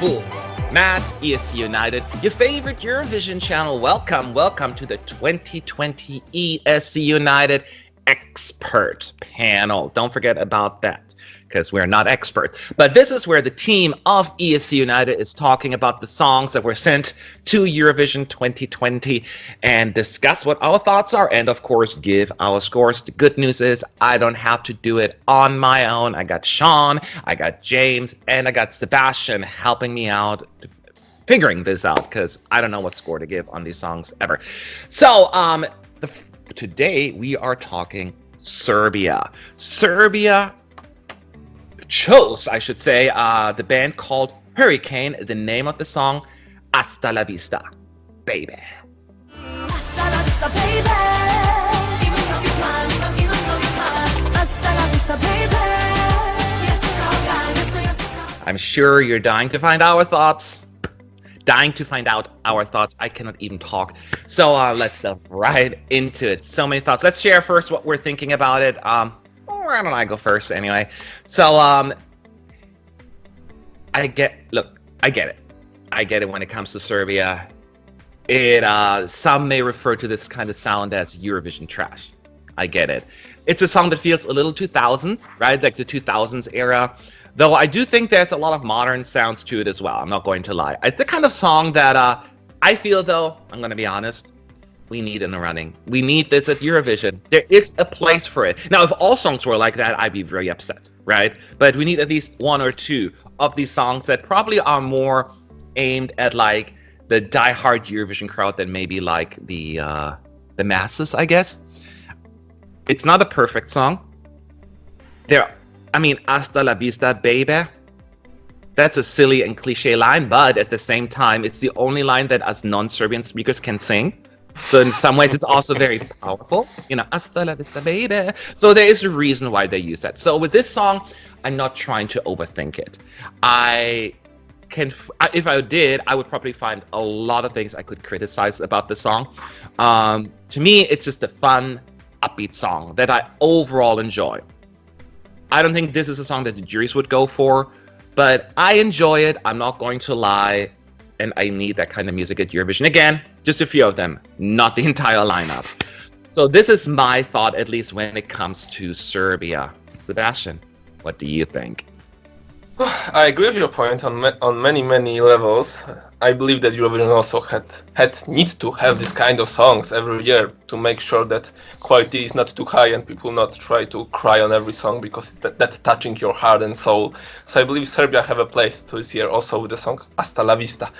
fools. Matt, ESC United, your favorite Eurovision channel. Welcome to the 2020 ESC United expert panel. Don't forget about that, because we're not experts. But this is where the team of ESC United is talking about the songs that were sent to Eurovision 2020 and discuss what our thoughts are and, of course, give our scores. The good news is I don't have to do it on my own. I got Sean, I got James, and I got Sebastian helping me out figuring this out, because I don't know what score to give on these songs ever. So, today we are talking Serbia. Serbia chose, I should say, the band called Hurricane. The name of the song, Hasta La Vista, baby. Hasta la vista, baby. Even though you can, even though you can. Hasta la vista, baby. Yes, to go down, yes, to go. I'm sure you're dying to find our thoughts. Dying to find out our thoughts. I cannot even talk. So let's delve right into it. So many thoughts. Let's share first what we're thinking about it. Why don't I go first anyway? So I get it. I get it when it comes to Serbia. Some may refer to this kind of sound as Eurovision trash. I get it. It's a song that feels a little 2000, right? Like the 2000s era. Though I do think there's a lot of modern sounds to it as well. I'm not going to lie. It's the kind of song that I feel, though, I'm going to be honest, we need in the running. We need this at Eurovision. There is a place for it. Now, if all songs were like that, I'd be very upset, right? But we need at least one or two of these songs that probably are more aimed at like the die-hard Eurovision crowd than maybe like the masses, I guess. It's not a perfect song. Hasta la vista, baby. That's a silly and cliche line, but at the same time, it's the only line that us non-Serbian speakers can sing. So in some ways, it's also very powerful. Hasta la vista, baby. So there is a reason why they use that. So with this song, I'm not trying to overthink it. If I did, I would probably find a lot of things I could criticize about the song. To me, it's just a fun, upbeat song that I overall enjoy. I don't think this is a song that the juries would go for, but I enjoy it. I'm not going to lie, and I need that kind of music at Eurovision. Again, just a few of them, not the entire lineup. So this is my thought, at least when it comes to Serbia. Sebastian, what do you think? I agree with your point on many levels. I believe that Eurovision also need to have this kind of songs every year to make sure that quality is not too high and people not try to cry on every song because that's touching your heart and soul. So I believe Serbia have a place to this year also with the song Hasta La Vista.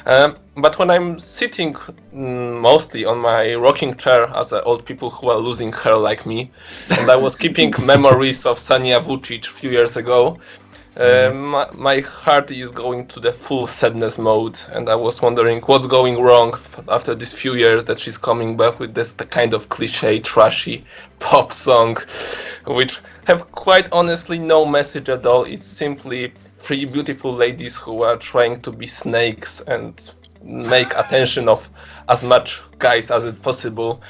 But when I'm sitting mostly on my rocking chair as old people who are losing hair like me, and I was keeping memories of Sanja Vucic a few years ago, my heart is going to the full sadness mode, and I was wondering what's going wrong after these few years that she's coming back with this kind of cliche, trashy pop song, which have quite honestly no message at all. It's simply three beautiful ladies who are trying to be snakes and make attention of as much guys as it possible.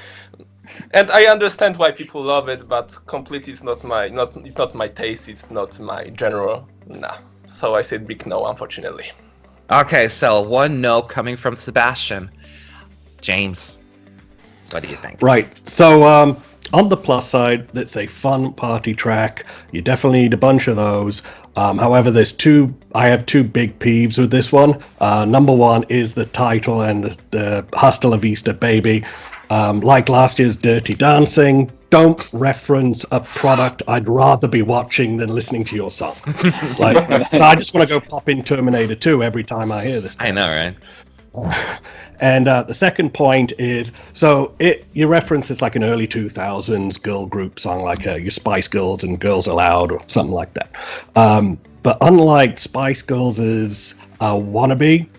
And I understand why people love it, but completely it's not my taste, it's not my genre. Nah. So I said big no, unfortunately. Okay, so one no coming from Sebastian. James, what do you think? Right. So on the plus side, it's a fun party track. You definitely need a bunch of those. However, I have two big peeves with this one. Number one is the title and the Hasta La Vista, baby. Like last year's Dirty Dancing, don't reference a product I'd rather be watching than listening to your song. So I just want to go pop in Terminator 2 every time I hear this. I know, right? And the second point is, you reference it's like an early 2000s girl group song, like your Spice Girls and Girls Aloud or something like that. But unlike Spice Girls' Wannabe,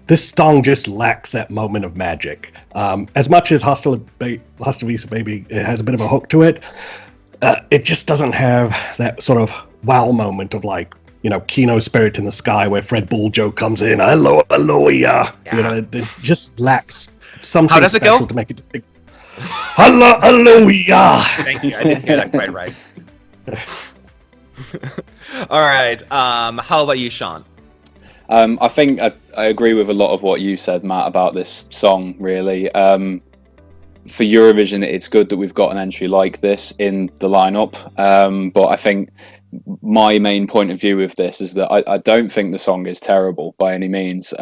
this song just lacks that moment of magic. As much as Hasta La Vista, baby, it has a bit of a hook to it, it just doesn't have that sort of wow moment of like, Kino Spirit in the Sky where Fred Buljo comes in, hello, yeah. It just lacks something How does it special go? to make it distinct. Hello, yeah. Thank you, I didn't hear that quite right. All right, how about you, Sean? I think I agree with a lot of what you said, Matt, about this song, really. For Eurovision, it's good that we've got an entry like this in the lineup. But I think my main point of view with this is that I don't think the song is terrible by any means.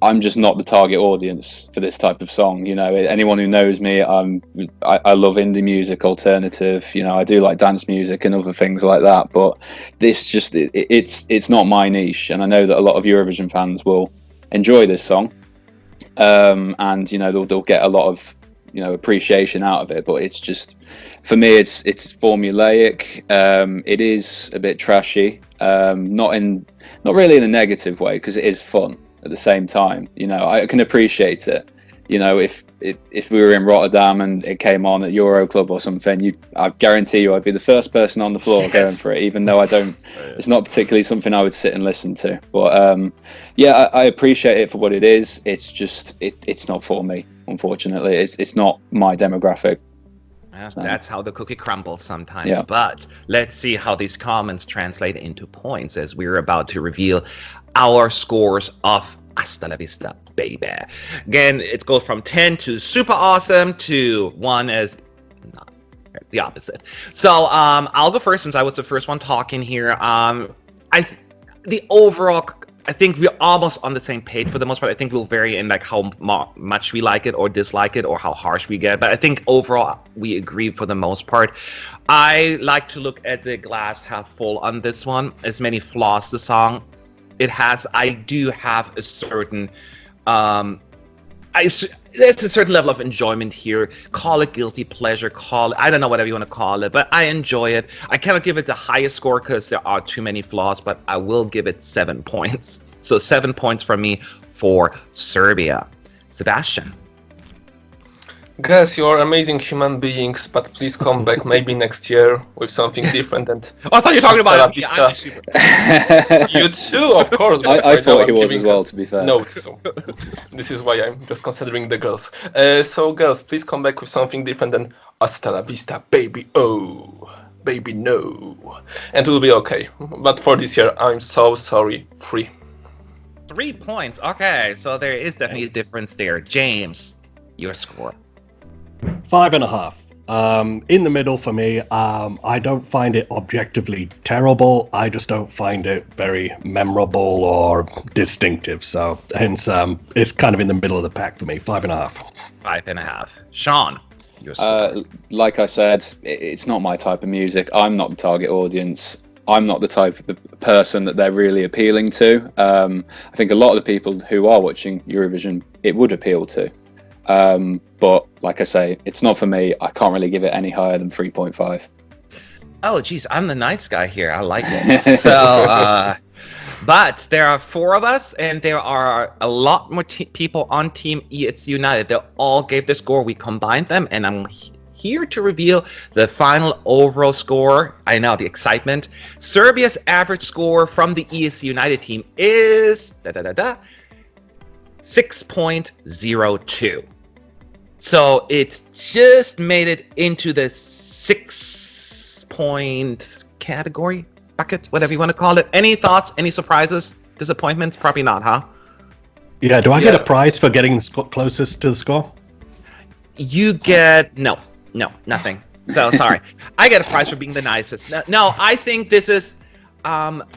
I'm just not the target audience for this type of song. You know, anyone who knows me, I love indie music, alternative. You know, I do like dance music and other things like that. But this just it's not my niche, and I know that a lot of Eurovision fans will enjoy this song, and you know they'll get a lot of appreciation out of it. But it's just, for me, it's formulaic. It is a bit trashy, not really in a negative way, because it is fun at the same time. You know, I can appreciate it. You know, if we were in Rotterdam and it came on at Euro Club or something, I guarantee you I'd be the first person on the floor going for it, even though I don't. It's not particularly something I would sit and listen to. But yeah, I appreciate it for what it is. It's just it's not for me, unfortunately. It's not my demographic. So. That's how the cookie crumbles sometimes. Yeah. But let's see how these comments translate into points as we're about to reveal our scores of Hasta La Vista, baby. Again, it goes from 10 to super awesome to 1 as not the opposite. So I'll go first since I was the first one talking here. The overall, I think we're almost on the same page for the most part. I think we'll vary in like how much we like it or dislike it or how harsh we get. But I think overall we agree for the most part. I like to look at the glass half full on this one. As many flaws the song it has, I do have a certain there's a certain level of enjoyment here. Call it guilty pleasure, call it, I don't know, whatever you want to call it, but I enjoy it. I cannot give it the highest score because there are too many flaws, but I will give it 7 points. So 7 points from me for Serbia. Sebastian. Guys, you're amazing human beings, but please come back maybe next year with something different. And oh, I thought you were talking about you too, of course. I thought he was as well, to be fair. Notes, so this is why I'm just considering the girls. So girls, please come back with something different than Hasta La Vista, baby. Oh, baby, no. And it will be okay. But for this year, I'm so sorry. 3 points. Okay, so there is definitely a difference there. James, your score. 5.5. In the middle for me. I don't find it objectively terrible. I just don't find it very memorable or distinctive. So hence, it's kind of in the middle of the pack for me. 5.5. 5.5. Sean, your score. Like I said, it's not my type of music. I'm not the target audience. I'm not the type of person that they're really appealing to. I think a lot of the people who are watching Eurovision, it would appeal to. But like I say, it's not for me. I can't really give it any higher than 3.5. Oh, geez, I'm the nice guy here. I like it. So, but there are 4 of us, and there are a lot more people on Team ESC United. They all gave the score. We combined them, and I'm here to reveal the final overall score. I know, the excitement. Serbia's average score from the ESC United team is 6.02. So it just made it into the 6-point category, bucket, whatever you want to call it. Any thoughts? Any surprises? Disappointments? Probably not, huh? Yeah, do I get a prize for getting closest to the score? You get... No, nothing. So, sorry. I get a prize for being the nicest. No, I think this is...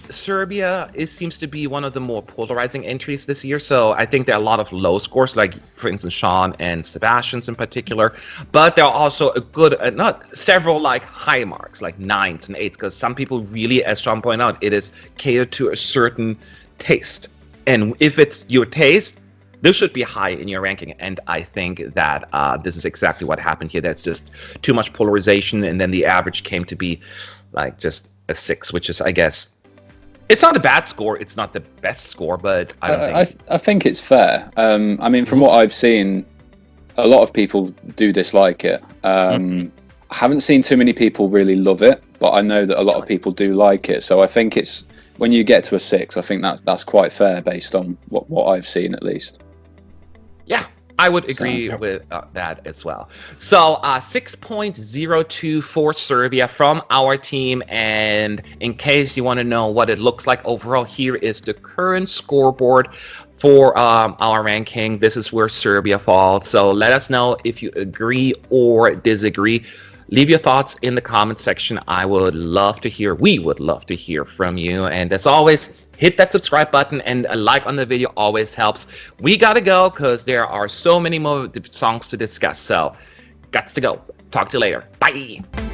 Serbia seems to be one of the more polarizing entries this year, so I think there are a lot of low scores, like for instance Sean and Sebastian's in particular, but there are also a good several like high marks, like 9s and 8s, because some people really, as Sean pointed out, it is catered to a certain taste, and if it's your taste, this should be high in your ranking. And I think that this is exactly what happened here. That's just too much polarization, and then the average came to be like just a 6, which is, I guess, it's not a bad score. It's not the best score, but I don't think... I think it's fair. I mean, from what I've seen, a lot of people do dislike it. I haven't seen too many people really love it, but I know that a lot of people do like it. So I think it's, when you get to a 6, I think that's quite fair based on what I've seen, at least. Yeah, I would agree yeah. with that as well. So 6.02 for Serbia from our team. And in case you want to know what it looks like overall, here is the current scoreboard for our ranking. This is where Serbia falls. So let us know if you agree or disagree. Leave your thoughts in the comment section. I would love to hear, we would love to hear from you. And as always, hit that subscribe button, and a like on the video always helps. We gotta go because there are so many more songs to discuss. So, gots to go. Talk to you later. Bye.